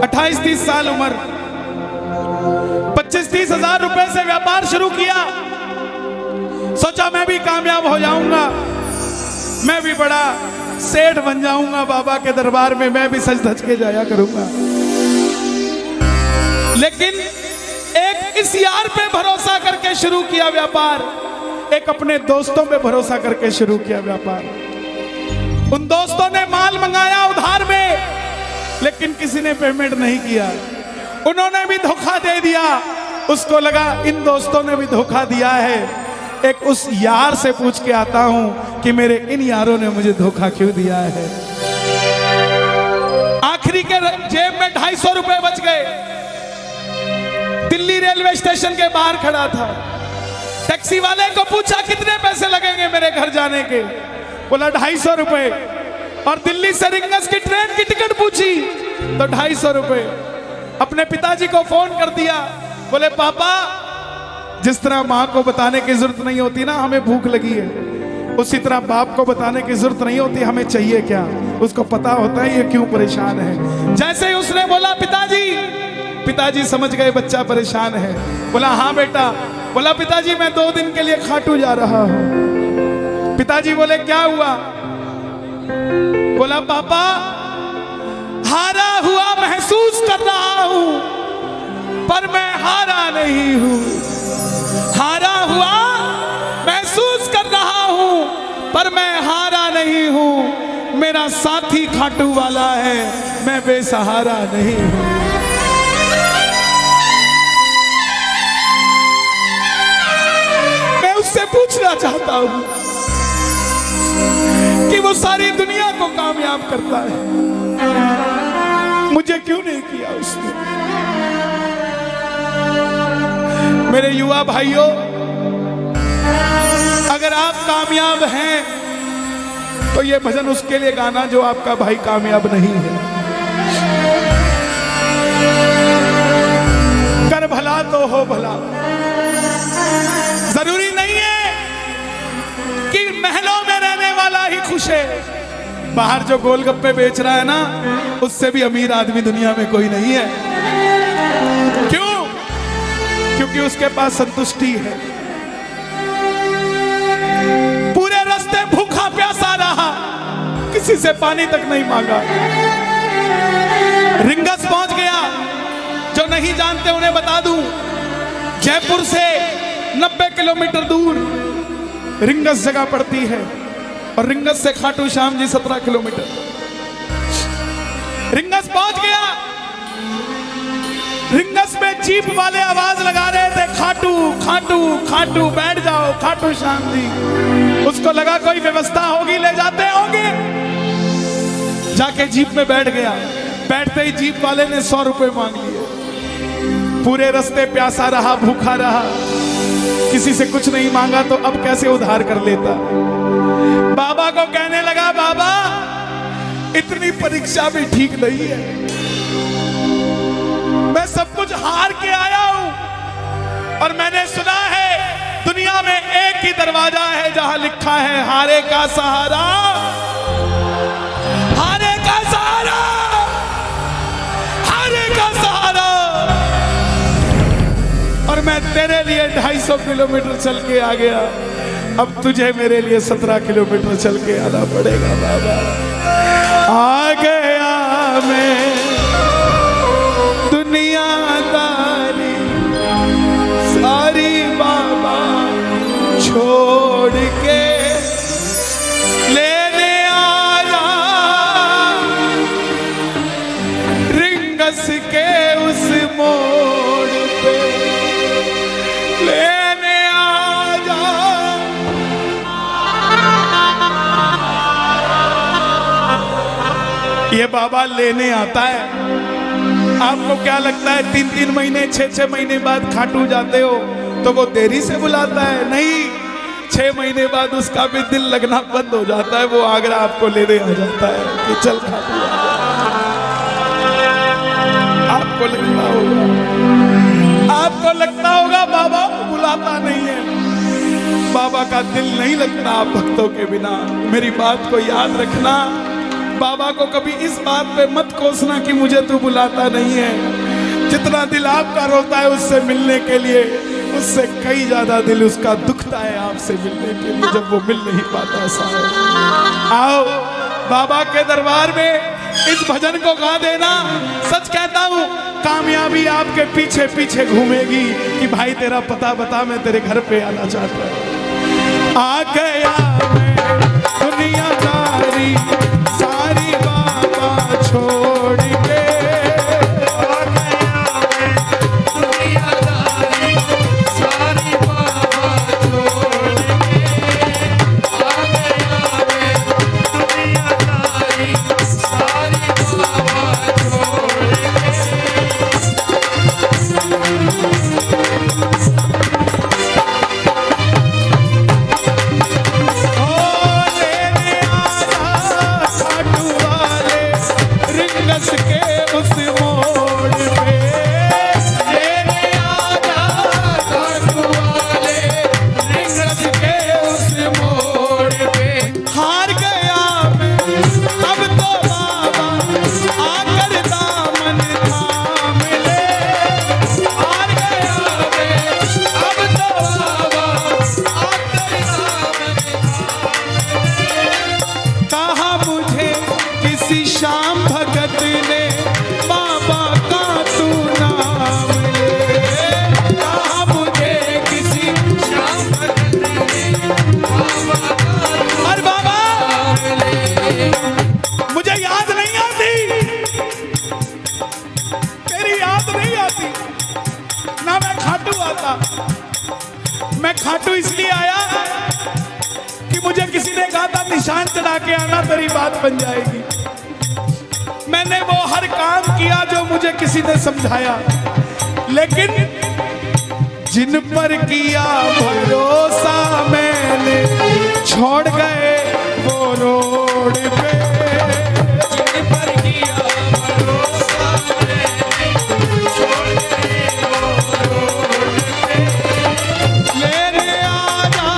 28-30 साल उम्र, 25-30 हजार रुपए से व्यापार शुरू किया। सोचा मैं भी कामयाब हो जाऊंगा, मैं भी बड़ा सेठ बन जाऊंगा, बाबा के दरबार में मैं भी सज धज के जाया करूंगा। लेकिन एक इस यार पे भरोसा करके शुरू किया व्यापार, एक अपने दोस्तों पे भरोसा करके शुरू किया व्यापार। उन दोस्तों ने माल मंगाया उधार में, लेकिन किसी ने पेमेंट नहीं किया। उन्होंने भी धोखा दे दिया। उसको लगा इन दोस्तों ने भी धोखा दिया है, एक उस यार से पूछ के आता हूं कि मेरे इन यारों ने मुझे धोखा क्यों दिया है। आखिरी के जेब में 250 रुपए बच गए। दिल्ली रेलवे स्टेशन के बाहर खड़ा था। टैक्सी वाले को पूछा कितने पैसे लगेंगे मेरे घर जाने के, बोला 250 रुपए। और दिल्ली से रिंगस की ट्रेन की टिकट पूछी तो 250 रुपए। अपने पिताजी को फोन कर दिया, बोले पापा, जिस तरह माँ को बताने की जरूरत नहीं होती ना हमें भूख लगी है, उसी तरह बाप को बताने की जरूरत नहीं होती हमें चाहिए क्या, उसको पता होता है ये क्यों परेशान है। जैसे ही उसने बोला पिताजी, पिताजी समझ गए बच्चा परेशान है। बोला हाँ बेटा। बोला पिताजी मैं 2 दिन के लिए खाटू जा रहा हूं। पिताजी बोले क्या हुआ? बोला पापा, हारा हुआ महसूस कर रहा हूं, पर मैं हारा नहीं हूं। हारा हुआ महसूस कर रहा हूं, पर मैं हारा नहीं हूं। मेरा साथी खाटू वाला है, मैं बेसहारा नहीं हूं। मैं उससे पूछना चाहता हूं कि वो सारी दुनिया को कामयाब करता है, मुझे क्यों नहीं किया उसने? मेरे युवा भाइयों, अगर आप कामयाब हैं तो ये भजन उसके लिए गाना जो आपका भाई कामयाब नहीं है। कर भला तो हो भला। जरूरी नहीं है कि महलों में रहने वाला ही खुश है। बाहर जो गोलगप्पे बेच रहा है ना, उससे भी अमीर आदमी दुनिया में कोई नहीं है। क्यों? क्योंकि उसके पास संतुष्टि है। पूरे रास्ते भूखा प्यासा रहा, किसी से पानी तक नहीं मांगा। रिंगस पहुंच गया। जो नहीं जानते उन्हें बता दूं, जयपुर से 90 किलोमीटर दूर रिंगस जगह पड़ती है, और रिंगस से खाटू श्याम जी 17 किलोमीटर। रिंगस पहुंच गया। रिंगस में जीप वाले आवाज लगा रहे थे, खाटू खाटू खाटू, बैठ जाओ खाटू श्याम जी। उसको लगा कोई व्यवस्था होगी, ले जाते होंगे। जाके जीप में बैठ गया। बैठते ही जीप वाले ने 100 रुपए मांग लिए। पूरे रास्ते प्यासा रहा, भूखा रहा, किसी से कुछ नहीं मांगा तो अब कैसे उधार कर लेता। बाबा को कहने लगा, बाबा इतनी परीक्षा भी ठीक नहीं है, मैं सब कुछ हार के आया हूं, और मैंने सुना है दुनिया में एक ही दरवाजा है जहां लिखा है हारे का सहारा, हारे का सहारा, हारे का सहारा। और मैं तेरे लिए 250 किलोमीटर चल के आ गया, अब तुझे मेरे लिए 17 किलोमीटर चल के आना पड़ेगा। बाबा आ गया मैं दुनियादारी सारी बाबा छोड़ के लेने आया, रिंगस के उस मोड़ पे लेने आया। ये बाबा लेने आता है। आपको क्या लगता है 3-3 महीने 6-6 महीने बाद खाटू जाते हो तो वो देरी से बुलाता है? नहीं, 6 महीने बाद उसका भी दिल लगना बंद हो जाता है। वो आगरा आपको लेने आ जाता है कि चल खाटू आ जा। आपको लगता होगा बाबा बुलाता नहीं है। बाबा का दिल नहीं लगता आप भक्तों के बिना। मेरी बात को याद रखना, बाबा को कभी इस बात पे मत कोसना कि मुझे तू बुलाता नहीं है। जितना दिल आपका रोता है उससे मिलने के लिए, उससे कई ज्यादा दिल उसका दुखता है आपसे मिलने के लिए, जब वो मिल नहीं पाता। साहब आओ बाबा के दरबार में इस भजन को गा देना। सच कहता हूँ कामयाबी आपके पीछे पीछे घूमेगी कि भाई तेरा पता बता, मैं तेरे घर पे आना चाहता हूँ। आ गया मैं दुनियादारी सारी बाबा छोड़ के, आ गया मैं दुनियादारी सारी बाबा छोड़ के, आ गया मैं दुनियादारी सारी बाबा छोड़ खाटू इसलिए आया कि मुझे किसी ने कहा था निशान चढ़ा के आना तेरी बात बन जाएगी। मैंने वो हर काम किया जो मुझे किसी ने समझाया, लेकिन जिन पर किया भरोसा मैंने छोड़ गए वो रोड पे, जिन पर किया भरोसा मैंने छोड़ गए वो रोड पे। लेने आजा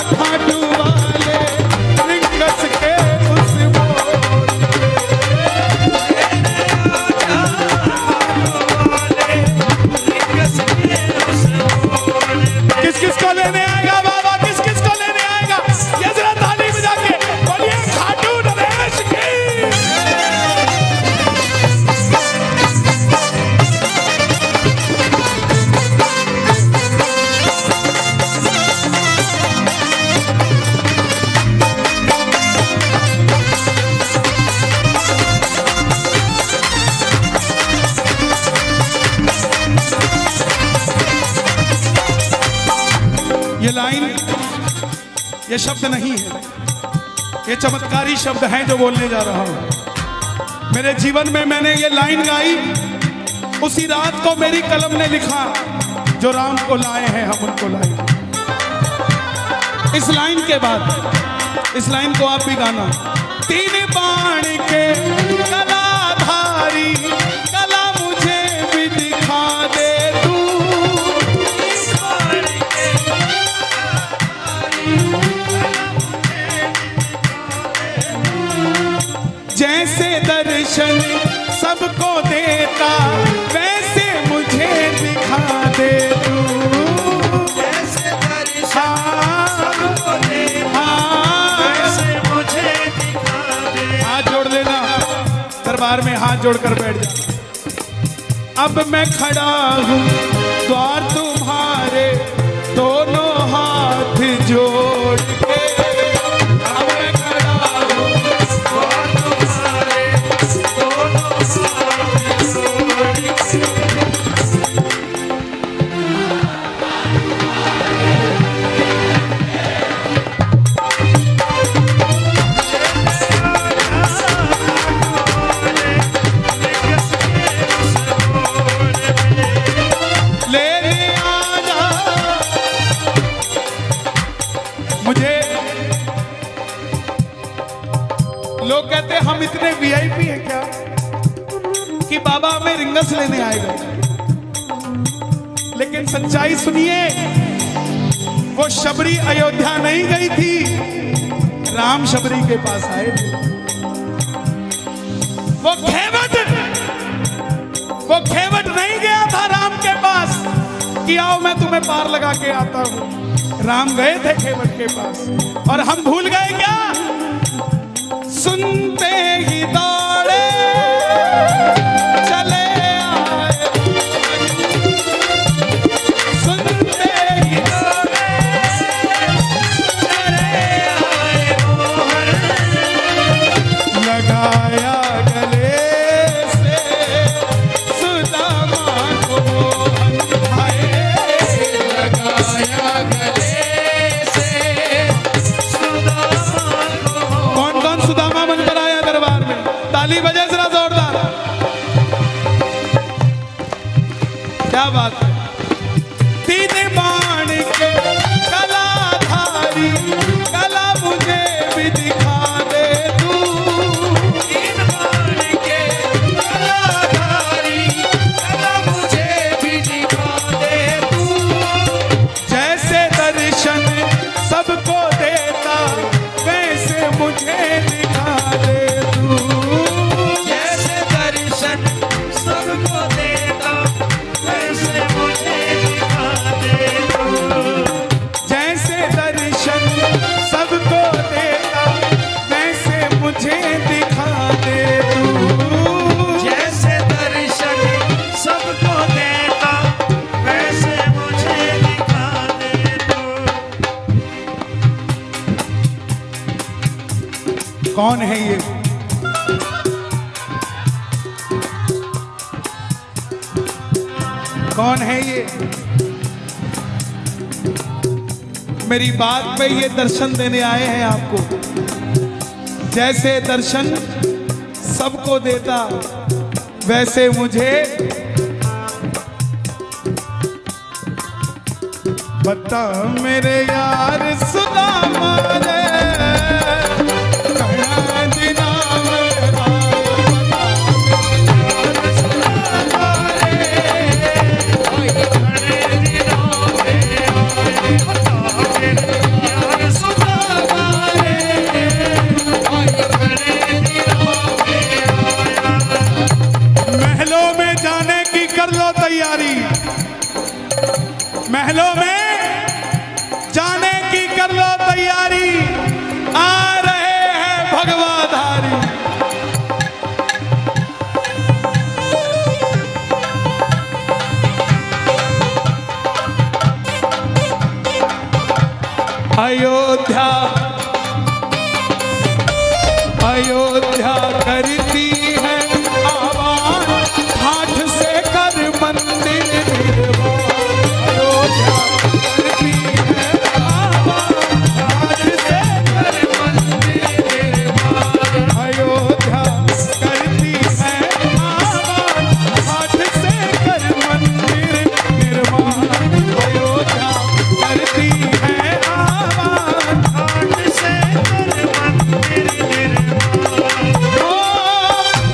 खाटू वाले रिंगस के उस मोड़ पे, लेने आजा खाटू वाले रिंगस के उस मोड़ पे। किस किस को लेने आएगा बाबा, किस किस को लेने आएगा? ये जरा ताली बजा के बोलिए खाटू नरेश की। ये लाइन, ये शब्द नहीं है, ये चमत्कारी शब्द हैं जो बोलने जा रहा हूं। मेरे जीवन में मैंने ये लाइन गाई उसी रात को मेरी कलम ने लिखा, जो राम को लाए हैं हम उनको लाए। इस लाइन के बाद इस लाइन को आप भी गाना। तीन बाण के कलाधारी कला मुझे भी दिखा दे तू, जैसे दर्शन सबको देता वैसे मुझे दिखा दे तू, जैसे दर्शन सबको देता वैसे मुझे दिखा दे। हाथ जोड़ लेना, दरबार में हाथ जोड़कर बैठ जा। अब मैं खड़ा हूँ द्वार तुम्हारे दोनों हाथ जोड़ के, अब मैं खड़ा हूँ द्वार तुम्हारे दोनों हाथ जोड़ के। लोग कहते हैं हम इतने वीआईपी हैं क्या कि बाबा हमें रिंगस लेने आएगा, लेकिन सच्चाई सुनिए, वो शबरी अयोध्या नहीं गई थी, राम शबरी के पास आए थे। वो खेवट नहीं गया था राम के पास कि आओ मैं तुम्हें पार लगा के आता हूं। राम गए थे खेवट के पास और हम भूल गए क्या? सुनते ही दौड़े चले आए, सुनते ही दौड़े चले आए, लगाया गले से सुदामा को भाई, लगाया गले से सुदामा को। कौन कौन सुदामा बनकर आया दरबार में? ताली बजे जरा जोरदार। क्या बात है? तीन बाण के कलाधारी कला मुझे भी दिखा दे तू, तीन बाण के कलाधारी कला मुझे भी दिखा दे तू, जैसे दर्शन सबको देता वैसे मुझे दिखा दे तू, जैसे दर्शन सबको देता वैसे मुझे दिखा दे तू, जैसे दर्शन सबको देता वैसे मुझे दिखा दे तू, जैसे दर्शन सबको देता वैसे मुझे दिखा दे तू। कौन है ये? कौन है ये? मेरी बात पे ये दर्शन देने आए हैं आपको। जैसे दर्शन सबको देता वैसे मुझे बता मेरे यार सुदामा रे, कड़ा दिना मेरा महलों में जाने की कर लो तैयारी, महलों में जाने की कर लो तैयारी, आ रहे हैं भगवाधारी। अयोध्या अयोध्या करती है आवाज, हाथ से कर मंदिर निर्माण, अयोध्या करती है आवाज, हाथ से कर मंदिर निर्माण, अयोध्या करती है आवाज, हाथ से कर मंदिर निर्माण, अयोध्या करती है आवाज, हाथ से कर मंदिर निर्माण।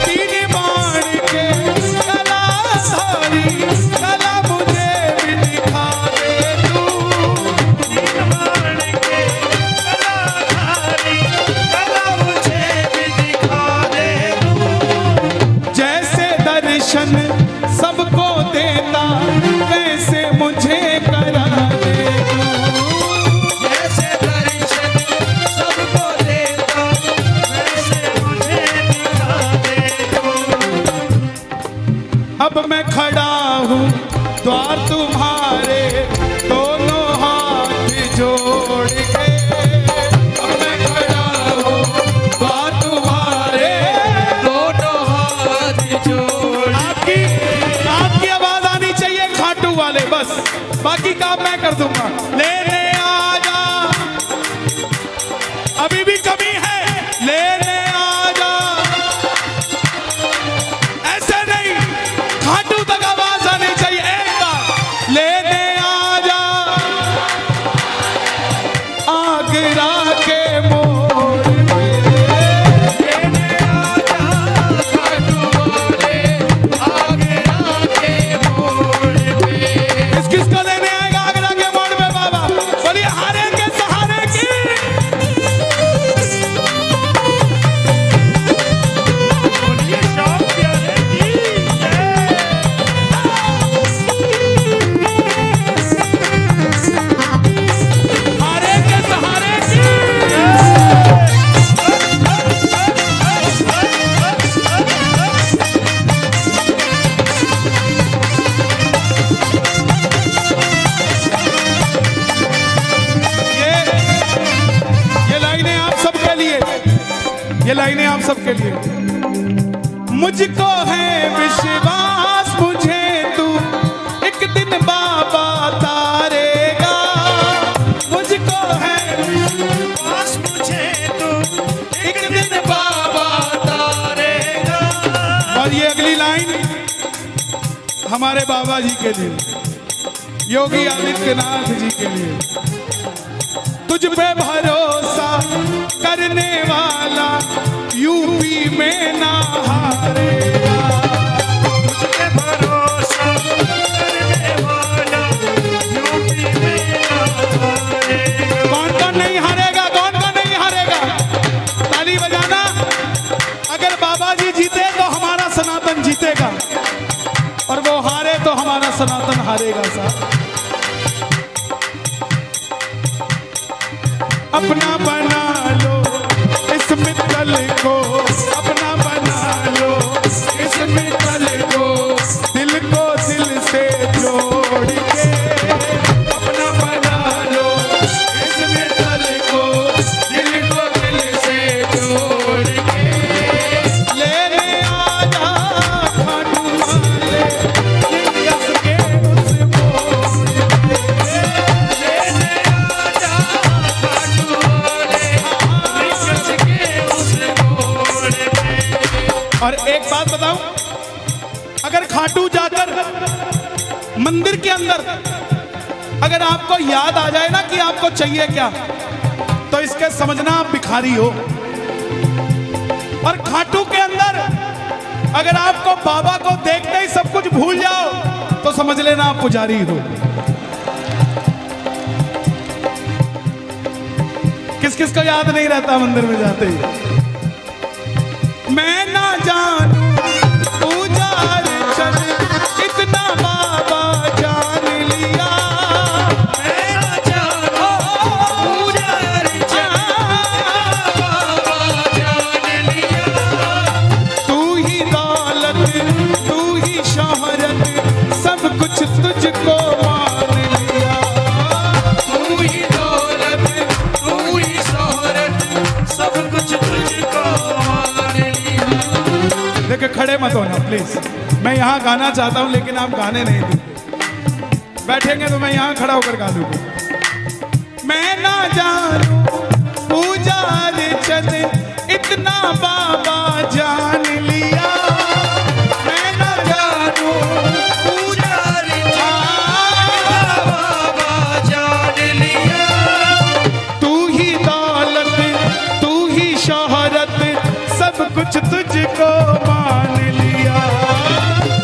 तीन बाण के कलाधारी कला मुझे भी दिखा दे तू, तीन बाण के कलाधारी कला मुझे भी दिखा दे तू, जैसे दर्शन सबको देता वैसे मुझे करा दे तू, जैसे दर्शन सबको देता वैसे मुझे दिखा दे तू। अब मैं खड़ा हूँ द्वार तुम्हारे दोनों हाथ जोड़ के, अब मैं खड़ा हूँ द्वार तुम्हारे दोनों हाथ जोड़। आपकी आवाज आनी चाहिए खाटू वाले, बस बाकी काम मैं कर दूंगा। लेने आ जा, अभी भी कमी है, लेने आ जा, ऐसे नहीं, खाटू तक आवाज आनी चाहिए। एक बार लेने आ जा, आगरा के मोड़ पे, लेने आ जा, खाटू वाले, आगरा के मोड़ पे। किस किस को लेने आएगा आगरा के मोड़ पे बाबा? है विश्वास मुझे तू एक दिन बाबा तारेगा, मुझको है विश्वास मुझे तू एक दिन बाबा तारेगा। और ये अगली लाइन हमारे बाबा जी के लिए, योगी आदित्यनाथ जी के लिए। तुझ पे भरोसा करने वाला यूपी में ना हारेगा, तुझ पे भरोसा करने वाला यूपी में ना हारेगा। कौन कौन नहीं हारेगा, कौन कौन नहीं हारेगा? ताली बजाना। अगर बाबा जी जीते तो हमारा सनातन जीतेगा, और वो हारे तो हमारा सनातन हारेगा साहब। अपना बना लो इस मित्तल को, अपना बना लो इस मित्तल को, दिल को दिल से जोड़ के। अपना बना लो इस मित्तल को, दिल को दिल से जोड़ के। लेने आजा खाटू वाले लिंगस के उस मोड़ पे। लेने आजा खाटू वाले लिंगस के उस मोड़ पे। और एक बात बताऊं, अगर खाटू जाकर मंदिर के अंदर अगर आपको याद आ जाए ना कि आपको चाहिए क्या, तो इसके समझना आप भिखारी हो। और खाटू के अंदर अगर आपको बाबा को देखते ही सब कुछ भूल जाओ, तो समझ लेना आप पुजारी हो। किस किस को याद नहीं रहता मंदिर में जाते ही? मैं ना जानू पूजार चल, इतना बाबा जान लिया। मैं ना जानू पुजारी चल, बाबा जान लिया। तू ही दौलत तू ही शोहरत, सब कुछ तुझको मान लिया। तू ही दौलत तू ही शोहरत, सब कुछ तुझको मान लिया। देखिए खड़े मत होना प्लीज, मैं यहाँ गाना चाहता हूँ लेकिन आप गाने नहीं देते। बैठेंगे तो मैं यहाँ खड़ा होकर गा लूंगा। मैं ना जानू पूजार चल, इतना बाबा जान लिया। मैं ना जानू पुजारी बाबा जान लिया। तू ही दौलत तू ही शोहरत, सब कुछ तुझको मान लिया।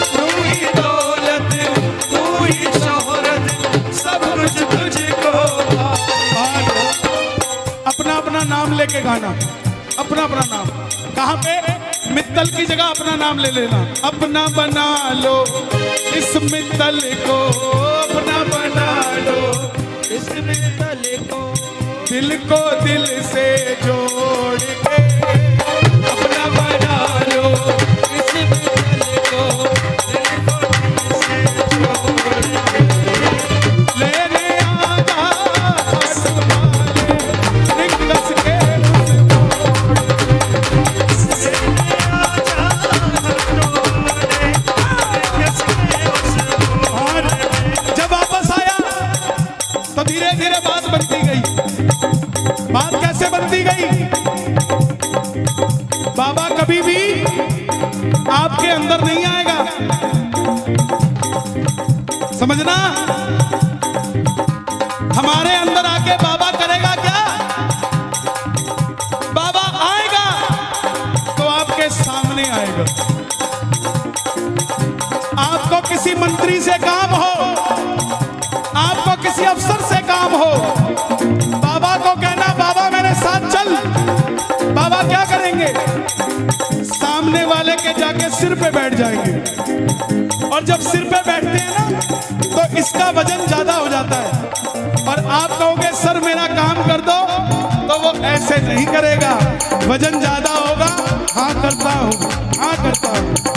तू ही दौलत तू ही शोहरत, सब कुछ तुझको मान लिया। अपना अपना नाम लेके गाना, अपना अपना नाम। कहाँ पे? मित्तल की जगह अपना नाम ले लेना। अपना बना लो इस मित्तल को, अपना बना लो इस मित्तल को, दिल को दिल से जोड़ के। अपना बना लो इस मित्तल को, दिल को दिल से जोड़ के। लेने आजा खाटू वाले लिंगस के उस मोड़ पे। लेने आजा खाटू वाले लिंगस के उस मोड़ पे। जब वापस आया तो धीरे धीरे बात बनती गई। बात कैसे बनती गई? बाबा कभी भी आपके अंदर नहीं आएगा, समझना। हमारे अंदर आके बाबा करेगा क्या? बाबा आएगा तो आपके सामने आएगा। आपको किसी मंत्री से काम हो, आपको किसी अफसर से काम हो, बाबा को कहना बाबा मेरे साथ चल। बाबा क्या करेंगे? सामने वाले के जाके सिर पे बैठ जाएंगे। और जब सिर पे बैठते हैं ना, तो इसका वजन ज्यादा हो जाता है। और आप कहोगे सर मेरा काम कर दो, तो वो ऐसे नहीं करेगा। वजन ज्यादा होगा, हाँ करता हूँ, हाँ करता हूँ।